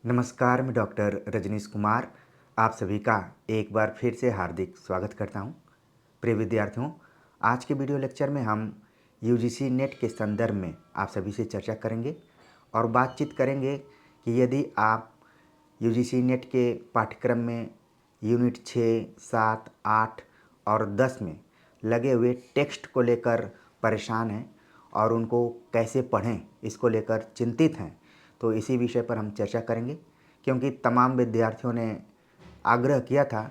नमस्कार, मैं डॉक्टर रजनीश कुमार आप सभी का एक बार फिर से हार्दिक स्वागत करता हूं। प्रिय विद्यार्थियों, आज के वीडियो लेक्चर में हम यूजीसी नेट के संदर्भ में आप सभी से चर्चा करेंगे और बातचीत करेंगे कि यदि आप यूजीसी नेट के पाठ्यक्रम में यूनिट 6, 7, 8 और 10 में लगे हुए टेक्स्ट को लेकर परेशान हैं और उनको कैसे पढ़ें इसको लेकर चिंतित हैं, तो इसी विषय पर हम चर्चा करेंगे। क्योंकि तमाम विद्यार्थियों ने आग्रह किया था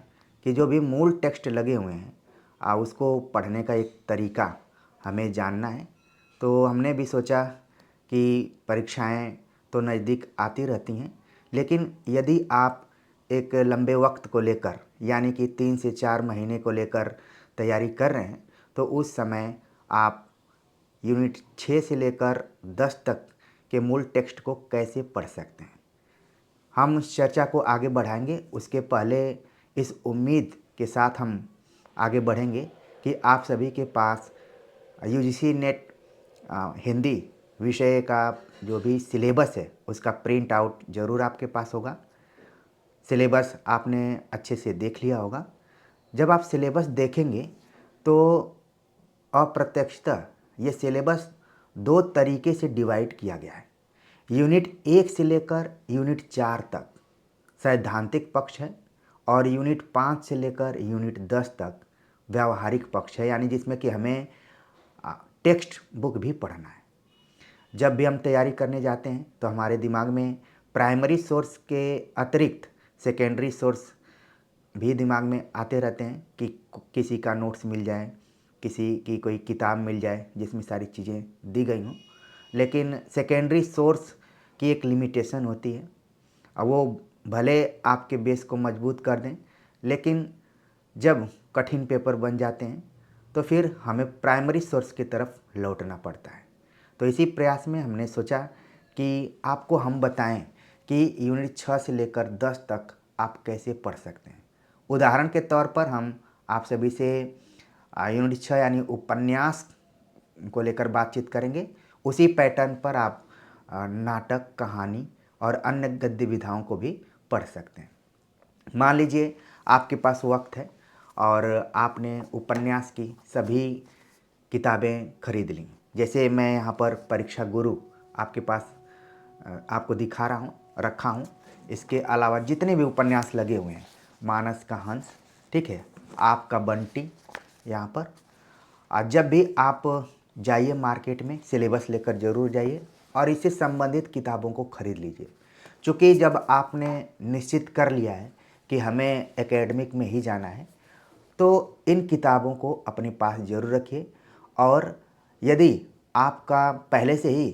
कि जो भी मूल टेक्स्ट लगे हुए हैं उसको पढ़ने का एक तरीका हमें जानना है। तो हमने भी सोचा कि परीक्षाएं तो नज़दीक आती रहती हैं, लेकिन यदि आप एक लंबे वक्त को लेकर यानी कि 3 से 4 महीने को लेकर तैयारी कर रहे हैं तो उस समय आप यूनिट 6 से लेकर 10 तक के मूल टेक्स्ट को कैसे पढ़ सकते हैं। हम इस चर्चा को आगे बढ़ाएंगे। उसके पहले इस उम्मीद के साथ हम आगे बढ़ेंगे कि आप सभी के पास यूजीसी नेट हिंदी विषय का जो भी सिलेबस है उसका प्रिंट आउट ज़रूर आपके पास होगा। सिलेबस आपने अच्छे से देख लिया होगा। जब आप सिलेबस देखेंगे तो अप्रत्यक्षतः ये सिलेबस 2 तरीके से डिवाइड किया गया है। यूनिट 1 से लेकर यूनिट 4 तक सैद्धांतिक पक्ष है और यूनिट 5 से लेकर यूनिट 10 तक व्यावहारिक पक्ष है, यानी जिसमें कि हमें टेक्स्ट बुक भी पढ़ना है। जब भी हम तैयारी करने जाते हैं तो हमारे दिमाग में प्राइमरी सोर्स के अतिरिक्त सेकेंडरी सोर्स भी दिमाग में आते रहते हैं कि किसी का नोट्स मिल जाए, किसी की कोई किताब मिल जाए जिसमें सारी चीज़ें दी गई हों। लेकिन सेकेंडरी सोर्स की एक लिमिटेशन होती है और वो भले आपके बेस को मजबूत कर दें, लेकिन जब कठिन पेपर बन जाते हैं तो फिर हमें प्राइमरी सोर्स की तरफ लौटना पड़ता है। तो इसी प्रयास में हमने सोचा कि आपको हम बताएं कि यूनिट 6 से लेकर 10 तक आप कैसे पढ़ सकते हैं। उदाहरण के तौर पर हम आप सभी से यूनिट 6 यानी उपन्यास को लेकर बातचीत करेंगे। उसी पैटर्न पर आप नाटक, कहानी और अन्य गद्य विधाओं को भी पढ़ सकते हैं। मान लीजिए आपके पास वक्त है और आपने उपन्यास की सभी किताबें खरीद ली। जैसे मैं यहाँ पर परीक्षा गुरु आपके पास आपको दिखा रहा हूँ, रखा हूँ। इसके अलावा जितने भी उपन्यास लगे हुए हैं, मानस का हंस, ठीक है, आपका बंटी, यहाँ पर जब भी आप जाइए मार्केट में सिलेबस लेकर ज़रूर जाइए और इससे संबंधित किताबों को खरीद लीजिए। चूँकि जब आपने निश्चित कर लिया है कि हमें एकेडमिक में ही जाना है तो इन किताबों को अपने पास ज़रूर रखिए। और यदि आपका पहले से ही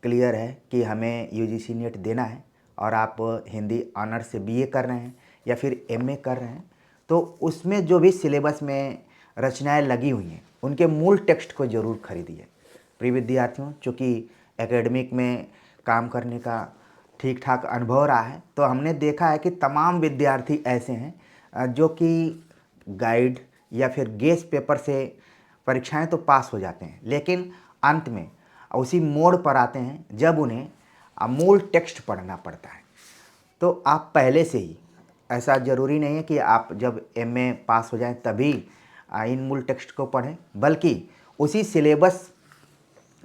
क्लियर है कि हमें यूजीसी नेट देना है और आप हिंदी ऑनर्स से बीए कर रहे हैं या फिर एमए कर रहे हैं, तो उसमें जो भी सिलेबस में रचनाएं लगी हुई हैं उनके मूल टेक्स्ट को ज़रूर खरीदिए। प्रिय विद्यार्थियों, चूँकि एकेडमिक में काम करने का ठीक ठाक अनुभव रहा है तो हमने देखा है कि तमाम विद्यार्थी ऐसे हैं जो कि गाइड या फिर गेस पेपर से परीक्षाएं तो पास हो जाते हैं, लेकिन अंत में उसी मोड़ पर आते हैं जब उन्हें मूल टेक्स्ट पढ़ना पड़ता है। तो आप पहले से ही, ऐसा ज़रूरी नहीं है कि आप जब एमए पास हो जाएं तभी इन मूल टेक्स्ट को पढ़ें, बल्कि उसी सिलेबस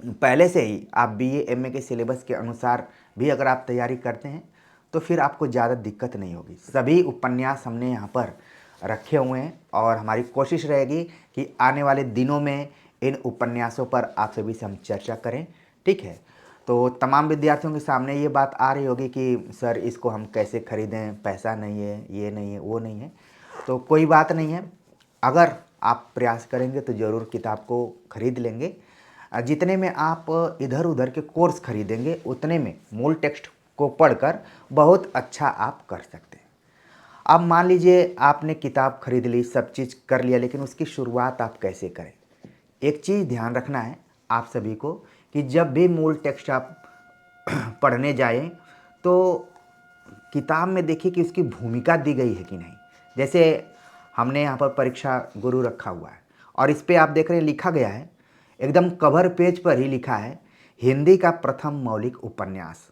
पहले से ही आप बीए एमए के सिलेबस के अनुसार भी अगर आप तैयारी करते हैं तो फिर आपको ज़्यादा दिक्कत नहीं होगी। सभी उपन्यास हमने यहाँ पर रखे हुए हैं और हमारी कोशिश रहेगी कि आने वाले दिनों में इन उपन्यासों पर आप सभी से हम चर्चा करें, ठीक है। तो तमाम विद्यार्थियों के सामने ये बात आ रही होगी कि सर इसको हम कैसे खरीदें, पैसा नहीं है, ये नहीं है, वो नहीं है। तो कोई बात नहीं है, अगर आप प्रयास करेंगे तो ज़रूर किताब को खरीद लेंगे। जितने में आप इधर उधर के कोर्स खरीदेंगे उतने में मूल टेक्स्ट को पढ़कर बहुत अच्छा आप कर सकते हैं। अब मान लीजिए आपने किताब खरीद ली, सब चीज़ कर लिया, लेकिन उसकी शुरुआत आप कैसे करें। एक चीज़ ध्यान रखना है आप सभी को कि जब भी मूल टेक्स्ट आप पढ़ने जाएं तो किताब में देखिए कि उसकी भूमिका दी गई है कि नहीं। जैसे हमने यहाँ पर परीक्षा गुरु रखा हुआ है और इस पर आप देख रहे हैं लिखा गया है, एकदम कवर पेज पर ही लिखा है, हिंदी का प्रथम मौलिक उपन्यास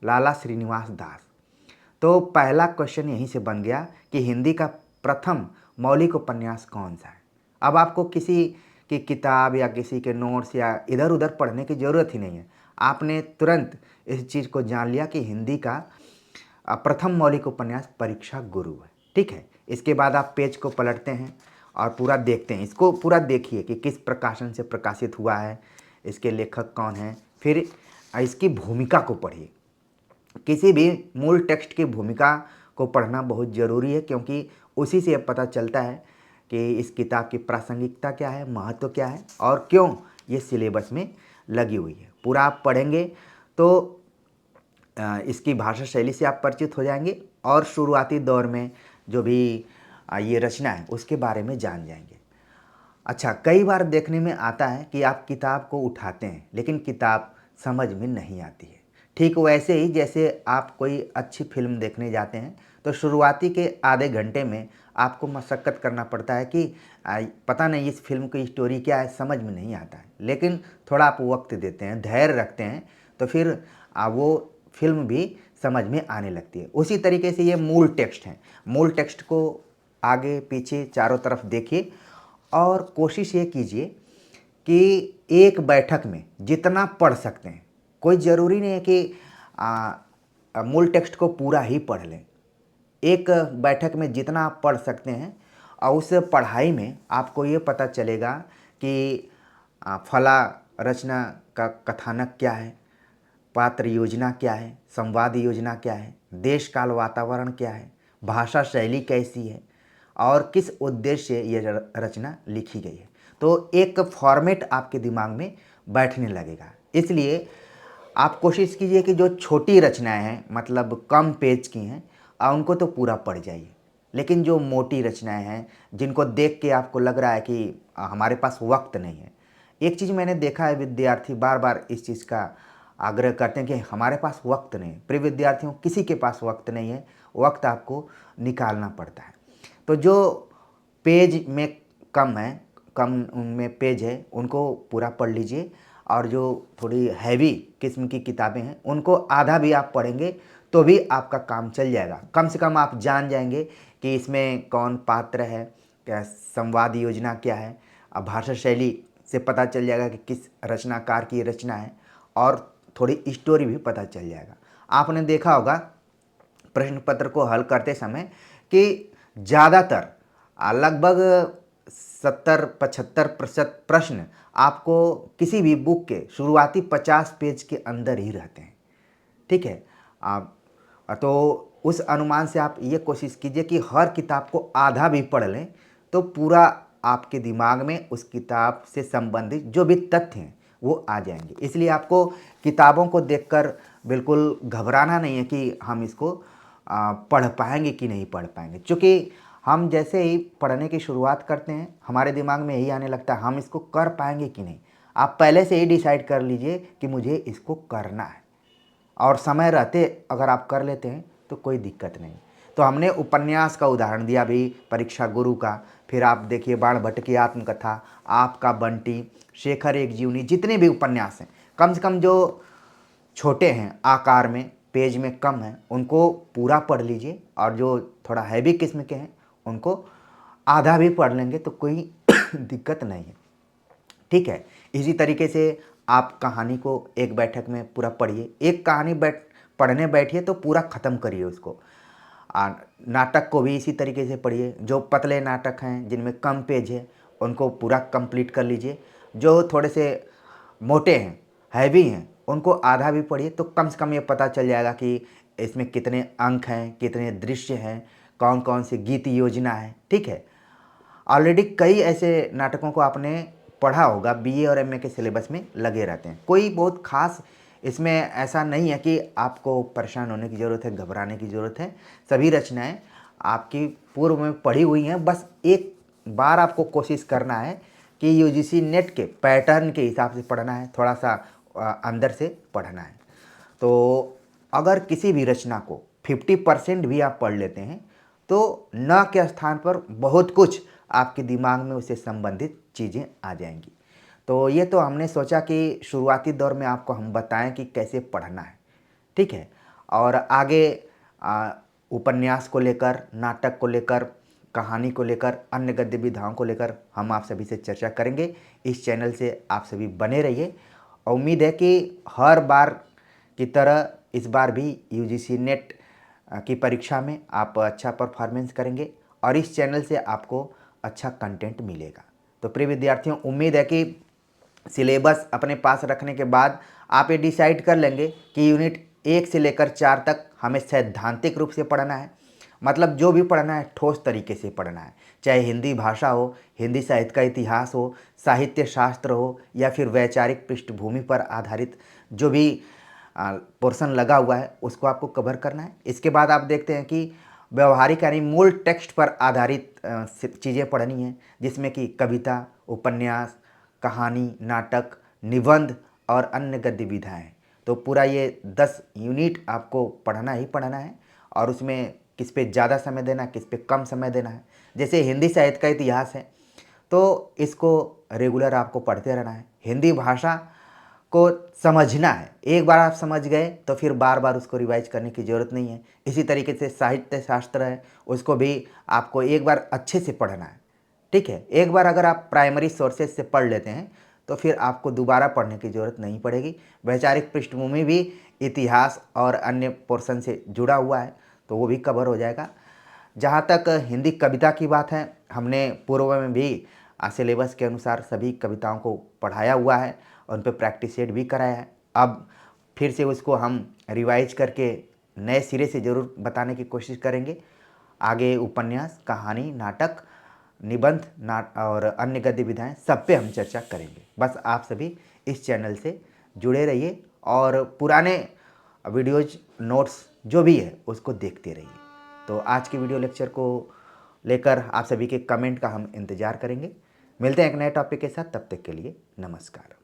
लाला श्रीनिवास दास। तो पहला क्वेश्चन यहीं से बन गया कि हिंदी का प्रथम मौलिक उपन्यास कौन सा है। अब आपको किसी की किताब या किसी के नोट्स या इधर उधर पढ़ने की ज़रूरत ही नहीं है, आपने तुरंत इस चीज़ को जान लिया कि हिंदी का प्रथम मौलिक उपन्यास परीक्षा गुरु है। ठीक है, इसके बाद आप पेज को पलटते हैं और पूरा देखते हैं, इसको पूरा देखिए कि किस प्रकाशन से प्रकाशित हुआ है, इसके लेखक कौन हैं, फिर इसकी भूमिका को पढ़िए। किसी भी मूल टेक्स्ट की भूमिका को पढ़ना बहुत ज़रूरी है, क्योंकि उसी से पता चलता है कि इस किताब की प्रासंगिकता क्या है, महत्व क्या है और क्यों ये सिलेबस में लगी हुई है। पूरा आप पढ़ेंगे तो इसकी भाषा शैली से आप परिचित हो जाएंगे और शुरुआती दौर में जो भी ये रचना है उसके बारे में जान जाएंगे। अच्छा, कई बार देखने में आता है कि आप किताब को उठाते हैं लेकिन किताब समझ में नहीं आती है। ठीक वैसे ही जैसे आप कोई अच्छी फिल्म देखने जाते हैं तो शुरुआती के आधे घंटे में आपको मशक्क़त करना पड़ता है कि पता नहीं इस फिल्म की स्टोरी क्या है, समझ में नहीं आता है। लेकिन थोड़ा आप वक्त देते हैं, धैर्य रखते हैं, तो फिर वो फिल्म भी समझ में आने लगती है। उसी तरीके से ये मूल टेक्स्ट है, मूल टेक्स्ट को आगे पीछे चारों तरफ देखिए और कोशिश ये कीजिए कि एक बैठक में जितना पढ़ सकते हैं, कोई ज़रूरी नहीं है कि मूल टेक्स्ट को पूरा ही पढ़ लें। एक बैठक में जितना आप पढ़ सकते हैं और उस पढ़ाई में आपको ये पता चलेगा कि फला रचना का कथानक क्या है, पात्र योजना क्या है, संवाद योजना क्या है, देश काल वातावरण क्या है, भाषा शैली कैसी है और किस उद्देश्य से ये रचना लिखी गई है। तो एक फॉर्मेट आपके दिमाग में बैठने लगेगा। इसलिए आप कोशिश कीजिए कि जो छोटी रचनाएं हैं, मतलब कम पेज की हैं, उनको तो पूरा पढ़ जाइए। लेकिन जो मोटी रचनाएं हैं जिनको देख के आपको लग रहा है कि हमारे पास वक्त नहीं है, एक चीज़ मैंने देखा है, विद्यार्थी बार बार इस चीज़ का आग्रह करते हैं कि हमारे पास वक्त नहीं है। प्रिय विद्यार्थियों, किसी के पास वक्त नहीं है, वक्त आपको निकालना पड़ता है। तो जो पेज में कम है, कम उनमें पेज है, उनको पूरा पढ़ लीजिए और जो थोड़ी हैवी किस्म की किताबें हैं उनको आधा भी आप पढ़ेंगे तो भी आपका काम चल जाएगा। कम से कम आप जान जाएंगे कि इसमें कौन पात्र है, क्या संवाद योजना क्या है, अब भाषा शैली से पता चल जाएगा कि किस रचनाकार की रचना है और थोड़ी स्टोरी भी पता चल जाएगा। आपने देखा होगा प्रश्न पत्र को हल करते समय कि ज़्यादातर लगभग 70-75% प्रश्न आपको किसी भी बुक के शुरुआती 50 पेज के अंदर ही रहते हैं। ठीक है, आप तो उस अनुमान से आप ये कोशिश कीजिए कि हर किताब को आधा भी पढ़ लें तो पूरा आपके दिमाग में उस किताब से संबंधित जो भी तथ्य हैं वो आ जाएंगे। इसलिए आपको किताबों को देखकर बिल्कुल घबराना नहीं है कि हम इसको पढ़ पाएंगे कि नहीं पढ़ पाएंगे, क्योंकि हम जैसे ही पढ़ने की शुरुआत करते हैं हमारे दिमाग में यही आने लगता है हम इसको कर पाएंगे कि नहीं। आप पहले से ही डिसाइड कर लीजिए कि मुझे इसको करना है और समय रहते अगर आप कर लेते हैं तो कोई दिक्कत नहीं। तो हमने उपन्यास का उदाहरण दिया भी, परीक्षा गुरु का, फिर आप देखिए बाणभट्ट की आत्मकथा, आपका बंटी, शेखर एक जीवनी, जितने भी उपन्यास हैं कम से कम जो छोटे हैं आकार में, पेज में कम है, उनको पूरा पढ़ लीजिए और जो थोड़ा हैवी किस्म के हैं उनको आधा भी पढ़ लेंगे तो कोई दिक्कत नहीं है। ठीक है, इसी तरीके से आप कहानी को एक बैठक में पूरा पढ़िए। एक कहानी पढ़ने बैठिए तो पूरा ख़त्म करिए उसको। नाटक को भी इसी तरीके से पढ़िए। जो पतले नाटक हैं जिनमें कम पेज है उनको पूरा कंप्लीट कर लीजिए। जो थोड़े से मोटे हैं, हैवी हैं, उनको आधा भी पढ़िए तो कम से कम ये पता चल जाएगा कि इसमें कितने अंक हैं, कितने दृश्य हैं, कौन कौन सी गीत योजना है। ठीक है, ऑलरेडी कई ऐसे नाटकों को आपने पढ़ा होगा, बीए और एमए के सिलेबस में लगे रहते हैं। कोई बहुत खास इसमें ऐसा नहीं है कि आपको परेशान होने की ज़रूरत है, घबराने की ज़रूरत है। सभी रचनाएं आपकी पूर्व में पढ़ी हुई हैं, बस एक बार आपको कोशिश करना है कि यूजीसी नेट के पैटर्न के हिसाब से पढ़ना है, थोड़ा सा अंदर से पढ़ना है। तो अगर किसी भी रचना को 50% भी आप पढ़ लेते हैं तो न के स्थान पर बहुत कुछ आपके दिमाग में उससे संबंधित चीज़ें आ जाएंगी। तो ये तो हमने सोचा कि शुरुआती दौर में आपको हम बताएं कि कैसे पढ़ना है। ठीक है, और आगे उपन्यास को लेकर, नाटक को लेकर, कहानी को लेकर, अन्य गद्य विधाओं को लेकर हम आप सभी से चर्चा करेंगे। इस चैनल से आप सभी बने रहिए। और उम्मीद है कि हर बार की तरह इस बार भी यूजीसी नेट की परीक्षा में आप अच्छा परफॉर्मेंस करेंगे और इस चैनल से आपको अच्छा कंटेंट मिलेगा। तो प्रिय विद्यार्थियों, उम्मीद है कि सिलेबस अपने पास रखने के बाद आप ये डिसाइड कर लेंगे कि यूनिट 1 से लेकर 4 तक हमें सैद्धांतिक रूप से पढ़ना है, मतलब जो भी पढ़ना है ठोस तरीके से पढ़ना है, चाहे हिंदी भाषा हो, हिंदी साहित्य का इतिहास हो, साहित्य शास्त्र हो, या फिर वैचारिक पृष्ठभूमि पर आधारित जो भी पोर्शन लगा हुआ है उसको आपको कवर करना है। इसके बाद आप देखते हैं कि व्यवहारिक यानी मूल टेक्स्ट पर आधारित चीज़ें पढ़नी है, जिसमें कि कविता, उपन्यास, कहानी, नाटक, निबंध और अन्य गद्य विधाएँ। तो पूरा ये 10 यूनिट आपको पढ़ना ही पढ़ना है और उसमें किस पे ज़्यादा समय देना है, किस पे कम समय देना है। जैसे हिंदी साहित्य का इतिहास है तो इसको रेगुलर आपको पढ़ते रहना है। हिंदी भाषा को समझना है, एक बार आप समझ गए तो फिर बार बार उसको रिवाइज करने की ज़रूरत नहीं है। इसी तरीके से साहित्य शास्त्र है, उसको भी आपको एक बार अच्छे से पढ़ना है, ठीक है। एक बार अगर आप प्राइमरी सोर्सेज से पढ़ लेते हैं तो फिर आपको दोबारा पढ़ने की ज़रूरत नहीं पड़ेगी। वैचारिक पृष्ठभूमि भी इतिहास और अन्य पोर्शन से जुड़ा हुआ है तो वो भी कवर हो जाएगा। जहाँ तक हिंदी कविता की बात है, हमने पूर्व में भी सिलेबस के अनुसार सभी कविताओं को पढ़ाया हुआ है और उन पर प्रैक्टिस सेट भी कराया है। अब फिर से उसको हम रिवाइज करके नए सिरे से ज़रूर बताने की कोशिश करेंगे। आगे उपन्यास, कहानी, नाटक, निबंध और अन्य गद्य विधाएँ सब पे हम चर्चा करेंगे। बस आप सभी इस चैनल से जुड़े रहिए और पुराने वीडियोज, नोट्स जो भी है उसको देखते रहिए। तो आज की वीडियो लेक्चर को लेकर आप सभी के कमेंट का हम इंतज़ार करेंगे। मिलते हैं एक नए टॉपिक के साथ, तब तक के लिए नमस्कार।